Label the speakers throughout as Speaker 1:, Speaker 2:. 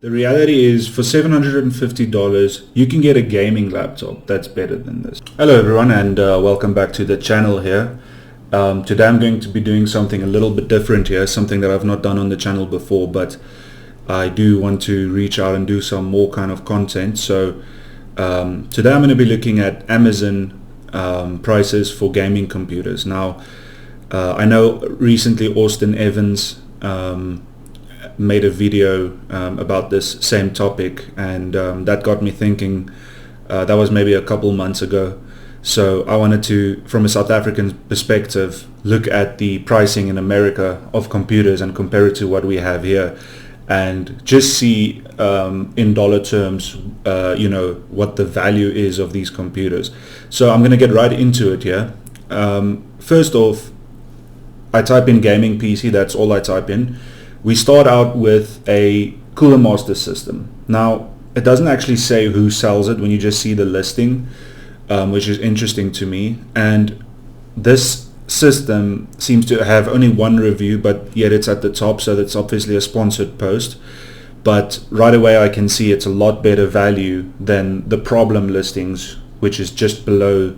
Speaker 1: The reality is, for $750, you can get a gaming laptop that's better than this. Hello everyone, and welcome back to the channel here. Today I'm going to be doing something a little bit different here, something that I've not done on the channel before, but I do want to reach out and do some more kind of content. So today I'm going to be looking at Amazon prices for gaming computers. Now, I know recently Austin Evans made a video about this same topic, and that got me thinking. That was maybe a couple months ago. So I wanted to, from a South African perspective, look at the pricing in America of computers and compare it to what we have here, and just see in dollar terms, what the value is of these computers. So I'm going to get right into it here. First off, I type in gaming PC, that's all I type in. We start out with a Cooler Master system. Now, it doesn't actually say who sells it when you just see the listing, which is interesting to me. And this system seems to have only one review, but yet it's at the top, so that's obviously a sponsored post. But right away I can see it's a lot better value than the problem listings, which is just below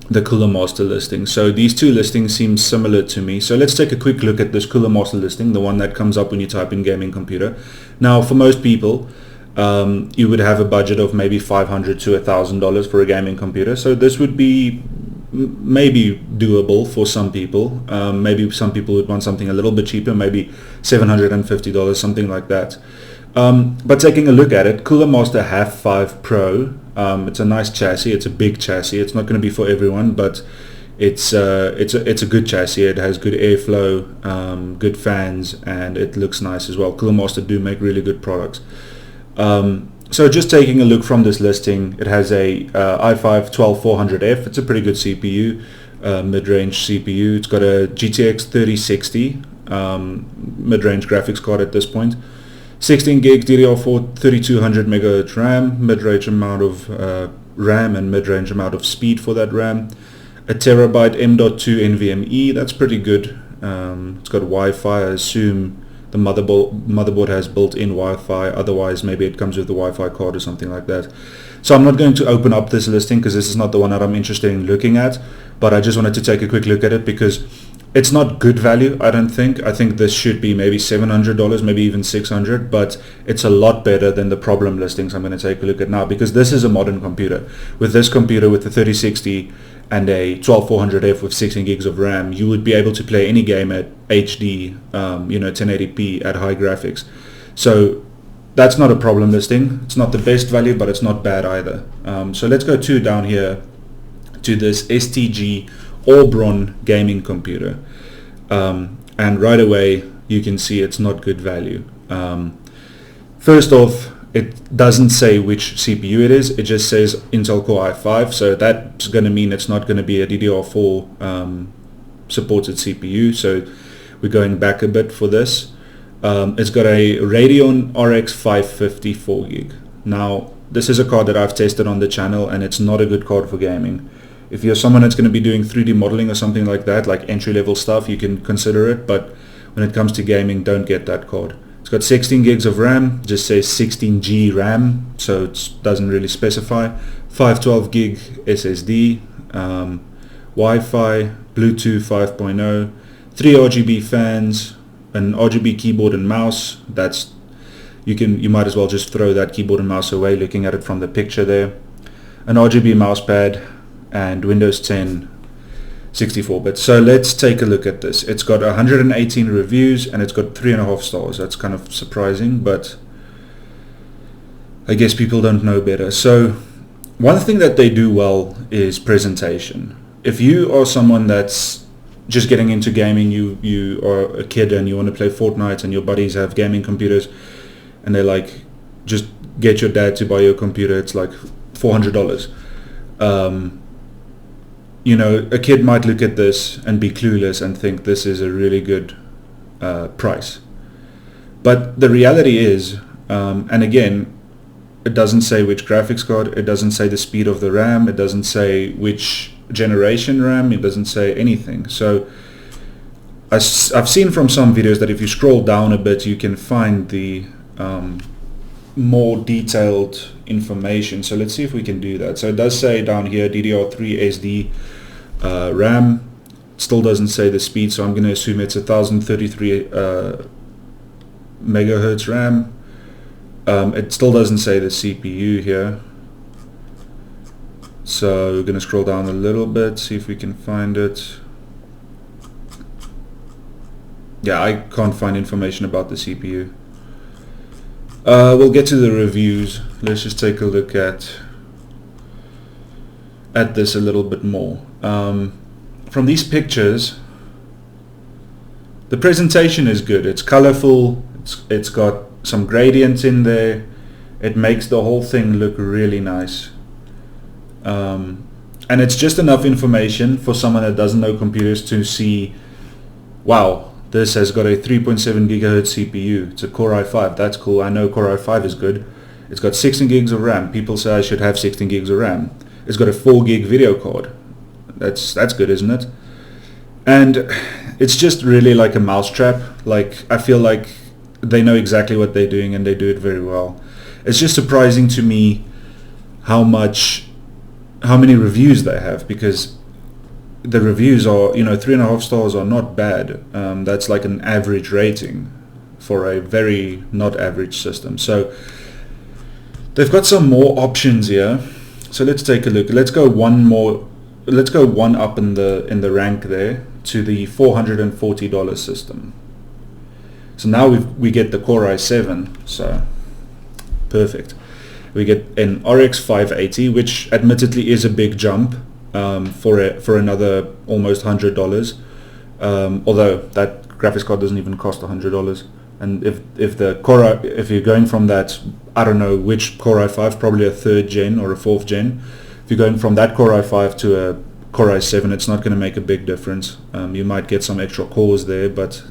Speaker 1: the Cooler Master listing. So these two listings seem similar to me. So let's take a quick look at this Cooler Master listing, the one that comes up when you type in gaming computer. Now, for most people, you would have a budget of maybe $500 to $1,000 for a gaming computer. So this would be maybe doable for some people. Maybe some people would want something a little bit cheaper, maybe $750, something like that. But taking a look at it, Cooler Master HAF 5 Pro, it's a nice chassis. It's a big chassis. It's not going to be for everyone, but it's a good chassis. It has good airflow, good fans, and it looks nice as well. Cooler Master do make really good products. So just taking a look from this listing, it has a i5-12400F. It's a pretty good CPU, mid-range CPU. It's got a GTX 3060 mid-range graphics card at this point. 16 gig DDR4, 3200 megahertz RAM, mid-range amount of RAM and mid-range amount of speed for that RAM. A terabyte M.2 NVMe, that's pretty good. It's got Wi-Fi. I assume the motherboard has built-in Wi-Fi, otherwise maybe it comes with the Wi-Fi card or something like that. So I'm not going to open up this listing because this is not the one that I'm interested in looking at, but I just wanted to take a quick look at it because it's not good value, I don't think. I think this should be maybe $700, maybe even $600, but it's a lot better than the problem listings I'm going to take a look at now, because this is a modern computer. With this computer, with the 3060 and a 12400F with 16 gigs of RAM, you would be able to play any game at HD, 1080p at high graphics. So that's not a problem listing. It's not the best value, but it's not bad either. So let's go down here to this STG Auberon gaming computer, and right away you can see it's not good value. First off, it doesn't say which CPU it is. It just says Intel Core i5, so that's going to mean it's not going to be a DDR4 supported CPU. So we're going back a bit for this. It's got a Radeon RX 550 4 gig. Now, this is a card that I've tested on the channel, and it's not a good card for gaming. If you're someone that's going to be doing 3D modeling or something like that, like entry-level stuff, you can consider it, but when it comes to gaming, don't get that card. It's got 16 gigs of RAM, just says 16G RAM, so it doesn't really specify. 512 gig SSD, Wi-Fi, Bluetooth 5.0, 3 RGB fans, an RGB keyboard and mouse. That's you might as well just throw that keyboard and mouse away looking at it from the picture there. An RGB mousepad, and Windows 10 64-bit. So let's take a look at this. It's got 118 reviews and it's got 3.5 stars. That's kind of surprising, but I guess people don't know better. So one thing that they do well is presentation. If you are someone that's just getting into gaming, you are a kid and you want to play Fortnite, and your buddies have gaming computers, and they're like, just get your dad to buy your computer, it's like $400. A kid might look at this and be clueless and think this is a really good price. But the reality is, and again, it doesn't say which graphics card, it doesn't say the speed of the RAM, it doesn't say which generation RAM, it doesn't say anything. So I've seen from some videos that if you scroll down a bit, you can find the more detailed information. So let's see if we can do that. So it does say down here DDR3 SD RAM. It still doesn't say the speed, so I'm going to assume it's 1033 megahertz RAM. It still doesn't say the CPU here. So we're going to scroll down a little bit, see if we can find it. Yeah, I can't find information about the CPU. We'll get to the reviews. Let's just take a look at this a little bit more. From these pictures, the presentation is good. It's colorful. It's got some gradients in there. It makes the whole thing look really nice. And it's just enough information for someone that doesn't know computers to see, wow, this has got a 3.7 gigahertz CPU. It's a Core i5. That's cool. I know Core i5 is good. It's got 16 gigs of RAM. People say I should have 16 gigs of RAM. It's got a 4 gig video card. That's good, isn't it? And it's just really like a mousetrap. Like, I feel like they know exactly what they're doing and they do it very well. It's just surprising to me how many reviews they have, because the reviews are, 3.5 stars are not bad. That's like an average rating for a very not average system. So they've got some more options here. So let's take a look. Let's go one up in the rank there to the $440 system. So now we get the Core i7. So perfect. We get an RX 580, which admittedly is a big jump for another almost $100. Although that graphics card doesn't even cost $100. And if you're going from that, I don't know which Core i5, probably a 3rd gen or a 4th gen. If you're going from that Core i5 to a Core i7, it's not going to make a big difference. You might get some extra cores there, but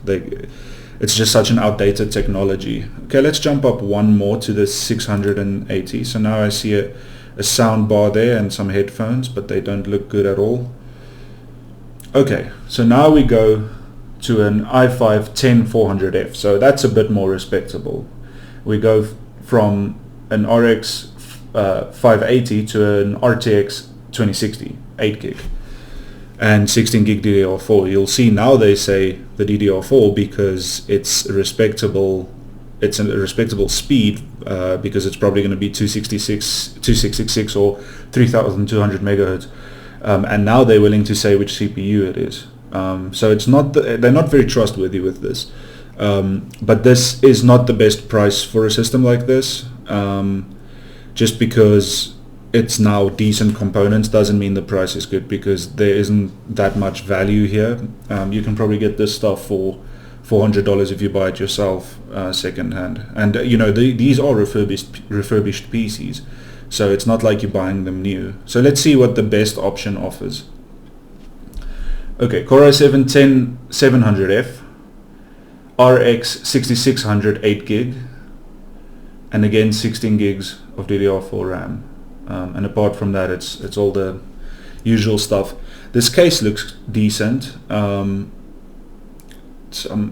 Speaker 1: it's just such an outdated technology. Okay, let's jump up one more to the 680. So now I see a sound bar there and some headphones, but they don't look good at all. Okay, so now we go to an i5 10400F. So that's a bit more respectable. We go from an RX 580 to an RTX 2060, 8 gig. And 16 gig DDR4. You'll see now they say the DDR4 because it's a respectable speed, because it's probably going to be 2666 or 3200 megahertz. And now they're willing to say which CPU it is. So it's not they're not very trustworthy with this. But this is not the best price for a system like this. Just because it's now decent components doesn't mean the price is good, because there isn't that much value here. You can probably get this stuff for $400 if you buy it yourself second hand. And these are refurbished PCs, so it's not like you're buying them new. So let's see what the best option offers. Okay, Core i7 10700F, RX 6600 8 gig, and again 16 gigs of DDR4 RAM. And apart from that, it's all the usual stuff. This case looks decent. I'm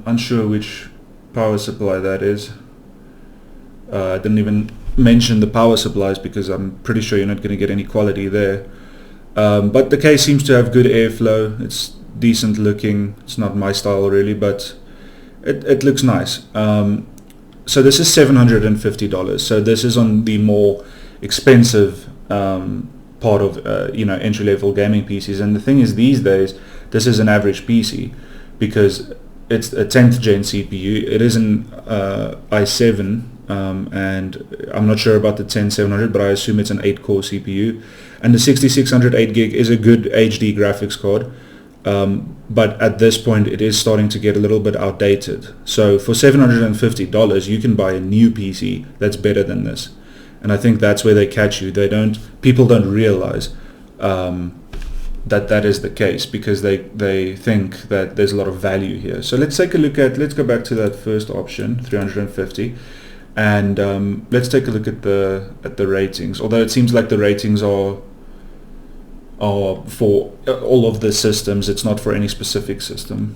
Speaker 1: unsure which power supply that is. I didn't even mention the power supplies because I'm pretty sure you're not going to get any quality there. But the case seems to have good airflow. It's decent looking. It's not my style really, but it looks nice. So this is $750. So this is on the more expensive part of entry-level gaming PCs. And the thing is, these days this is an average PC because it's a 10th gen CPU. It is an i7, and I'm not sure about the 10700, but I assume it's an 8-core CPU. And the 6600 8 gig is a good HD graphics card, but at this point it is starting to get a little bit outdated. So for $750 you can buy a new PC that's better than this. And I think that's where they catch you. People don't realize that is the case, because they think that there's a lot of value here. So let's take a look let's go back to that first option, 350, and let's take a look at the ratings. Although it seems like the ratings are for all of the systems, it's not for any specific system.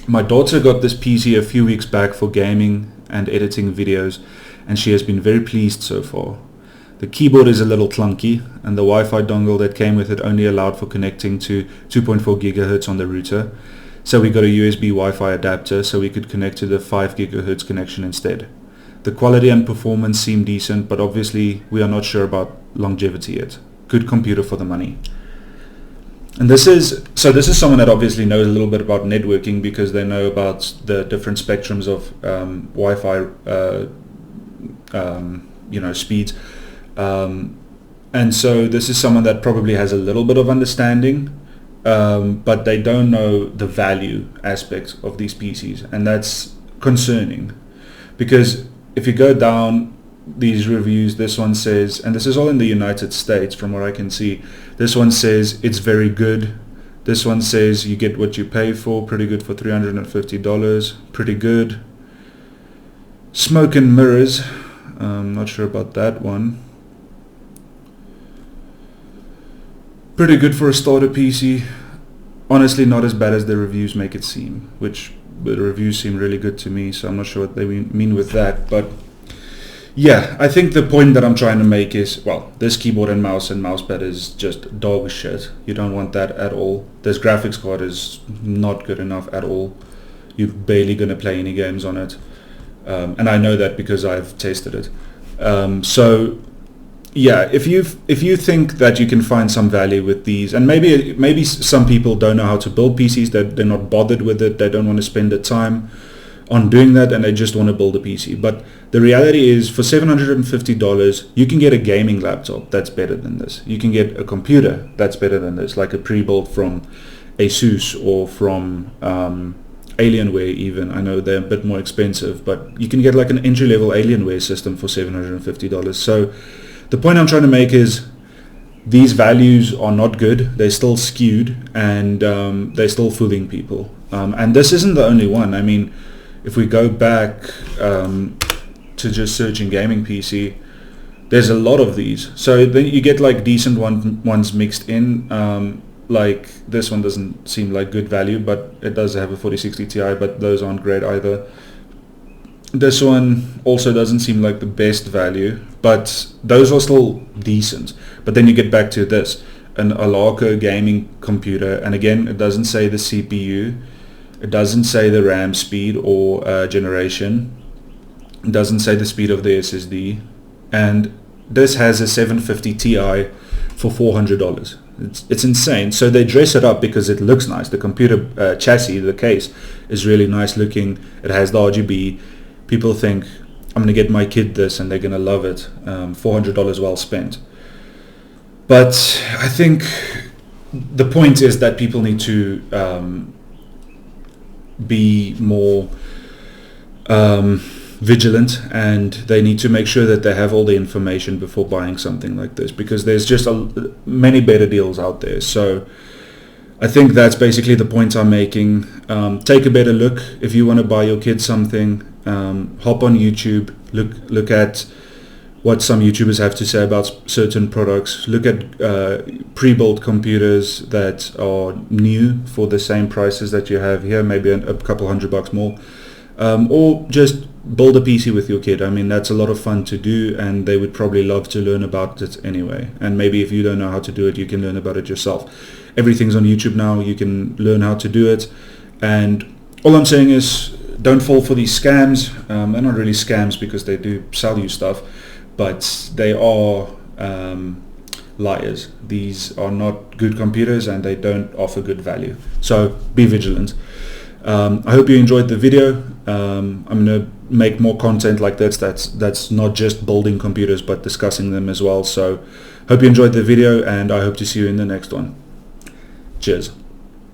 Speaker 1: My daughter got this PC a few weeks back for gaming, and editing videos, and she has been very pleased so far. The keyboard is a little clunky, and the Wi-Fi dongle that came with it only allowed for connecting to 2.4 gigahertz on the router. So we got a USB Wi-Fi adapter so we could connect to the 5 gigahertz connection instead. The quality and performance seem decent, but obviously we are not sure about longevity yet. Good computer for the money. And this is someone that obviously knows a little bit about networking, because they know about the different spectrums of Wi-Fi speeds. And so this is someone that probably has a little bit of understanding, but they don't know the value aspect of these PCs, and that's concerning, because if you go down these reviews, this one says, and this is all in the United States from what I can see, this one says it's very good, this one says you get what you pay for, pretty good for $350, pretty good. Smoke and mirrors, I'm not sure about that one. Pretty good for a starter PC. Honestly, not as bad as the reviews make it seem, which the reviews seem really good to me, so I'm not sure what they mean with that. But yeah, I think the point that I'm trying to make is, well, this keyboard and mousepad is just dog shit. You don't want that at all. This graphics card is not good enough at all. You're barely going to play any games on it. And I know that because I've tasted it. So yeah, if you think that you can find some value with these, and maybe some people don't know how to build PCs, that they're not bothered with it, they don't want to spend the time on doing that, and they just want to build a PC. But the reality is, for $750 you can get a gaming laptop that's better than this. You can get a computer that's better than this, like a pre-built from Asus or from Alienware even. I know they're a bit more expensive, but you can get like an entry-level Alienware system for $750. So the point I'm trying to make is, these values are not good, they're still skewed, and they're still fooling people. And this isn't the only one. I mean, if we go back to just searching gaming PC, there's a lot of these. So then you get like decent ones mixed in. Like this one doesn't seem like good value, but it does have a 4060 Ti, but those aren't great either. This one also doesn't seem like the best value, but those are still decent. But then you get back to this, an Alarco gaming computer, and again, it doesn't say the CPU, it doesn't say the RAM speed or generation, it doesn't say the speed of the SSD, and this has a 750 Ti for $400. It's insane. So they dress it up because it looks nice. The computer chassis, the case, is really nice looking. It has the RGB. People think, I'm going to get my kid this and they're going to love it. $400 well spent. But I think the point is that people need to be more vigilant, and they need to make sure that they have all the information before buying something like this, because there's just many better deals out there. So I think that's basically the point I'm making. Take a better look. If you want to buy your kid something, hop on YouTube, look at what some YouTubers have to say about certain products. Look at pre-built computers that are new for the same prices that you have here, maybe a couple $100 more, or just build a PC with your kid. I mean, that's a lot of fun to do, and they would probably love to learn about it anyway. And maybe if you don't know how to do it, you can learn about it yourself. Everything's on YouTube now. You can learn how to do it. And all I'm saying is, don't fall for these scams. They're not really scams because they do sell you stuff, but they are liars. These are not good computers, and they don't offer good value. So be vigilant. I hope you enjoyed the video. I'm going to make more content like this that's not just building computers but discussing them as well. So hope you enjoyed the video, and I hope to see you in the next one. Cheers.